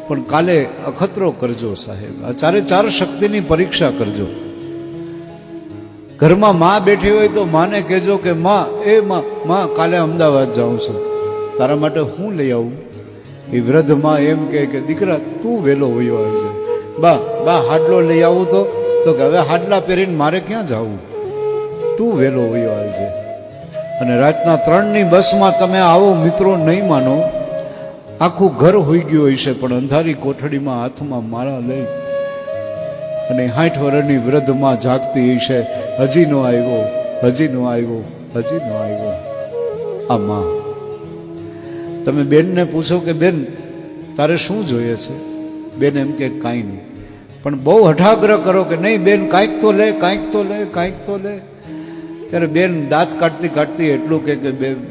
પણ કાલે અખતરો કરજો સાહેબ, આ ચારે ચાર શક્તિની પરીક્ષા કરજો. ઘરમાં માં બેઠી હોય તો માને કહેજો કે માં કાલે અમદાવાદ જાઉં છું, તારા માટે હું લઈ આવું? એ વૃદ્ધ માં એમ કે દીકરા તું વેલો વયો આવજે. બા હાડલો લઈ આવું તો કે હવે હાડલા પહેરીને મારે ક્યાં જવું, તું વેલો વયો આવજે. અને રાતના 3ની બસમાં તમે આવો મિત્રો, નહીં માનો, આખું ઘર હોઈ ગયું હશે પણ અંધારી કોઠડીમાં હાથમાં માળા લઈ અને 60 વર્ષની વૃદ્ધમાં જાગતી હશે, હજી નો આવ્યો, હજી નો આવ્યો, હજી નો આવ્યો. આ માં. તમે બેનને પૂછો કે બેન તારે શું જોઈએ છે, બેન એમ કે કાંઈ નહીં. પણ બહુ હઠાગ્રહ કરો કે નહીં બેન કાંઈક તો લે, કાંઈક તો લે, કાંઈક તો લે. ત્યારે બેન દાંત કાઢતી એટલું કે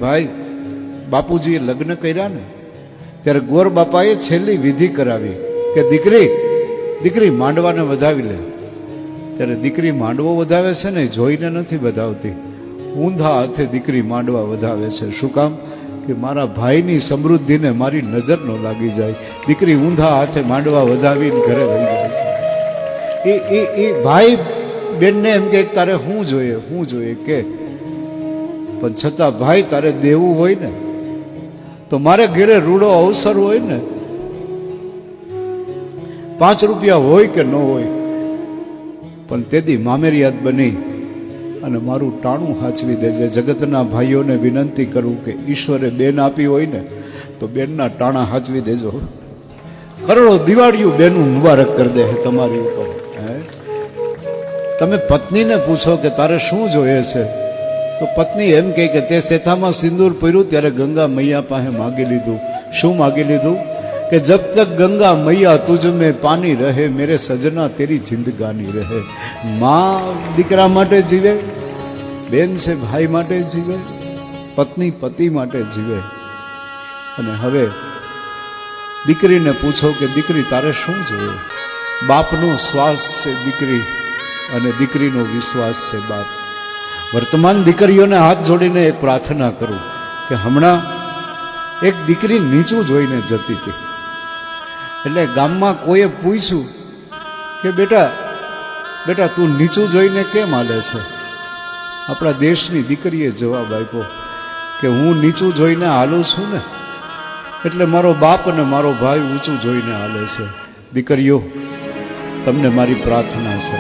ભાઈ બાપુજીએ લગ્ન કર્યા ને ત્યારે ગોર બાપાએ છેલ્લી વિધિ કરાવી કે દીકરી માંડવાને વધાવી લે. ત્યારે દીકરી માંડવો વધાવે છે ને જોઈને નથી વધાવતી, ઊંધા હાથે દીકરી માંડવા વધાવે છે. શું કામ? કે મારા ભાઈની સમૃદ્ધિને મારી નજર ન લાગી જાય. દીકરી ઊંધા હાથે માંડવા વધાવીને ઘરે વહી જાય છે. એ ભાઈ બેનને એમ કે તારે શું જોઈએ કે, પણ છતાં ભાઈ તારે દેવું હોય ને તો મારે ઘરે રૂડો અવસર હોય ને, 5 રૂપિયા હોય કે ન હોય, પણ તેથી મામેરિયાત બની અને મારું ટાણું હાચવી દેજે. જગતના ભાઈઓને વિનંતી કરું કે ઈશ્વરે બેન આપી હોય ને તો બેનના ટાણા હાચવી દેજો. કરોડો દિવાળીઓ બેનું મુબારક કરી દે તમારી ઉપર. તમે પત્નીને પૂછો કે તારે શું જોઈએ છે તો પત્ની એમ કહે કે તે શેથામાં સિંદૂર પૂર્યું ત્યારે ગંગા મૈયા પાસે માગી લીધું. શું માગી લીધું? કે જબ તક ગંગા મૈયા તુજ મેં પાની રહે, મેરે સજના તેરી જિંદગાની રહે. માં દીકરા માટે જીવે, બેન છે ભાઈ માટે જીવે, પત્ની પતિ માટે જીવે. અને હવે દીકરીને પૂછો કે દીકરી તારે શું જોઈએ? બાપનો શ્વાસ છે દીકરી અને દીકરીનો વિશ્વાસ છે બાપ. વર્તમાન દીકરીઓને હાથ જોડીને એક પ્રાર્થના કરું કે હમણાં એક દીકરી નીચું જોઈને જતી હતી, એટલે ગામમાં કોઈએ પૂછ્યું કે બેટા તું નીચું જોઈને કેમ હાલે છે? આપણા દેશની દીકરીએ જવાબ આપ્યો કે હું નીચું જોઈને હાલું છું ને એટલે મારો બાપ અને મારો ભાઈ ઊંચું જોઈને હાલે છે. દીકરીઓ તમને મારી પ્રાર્થના છે,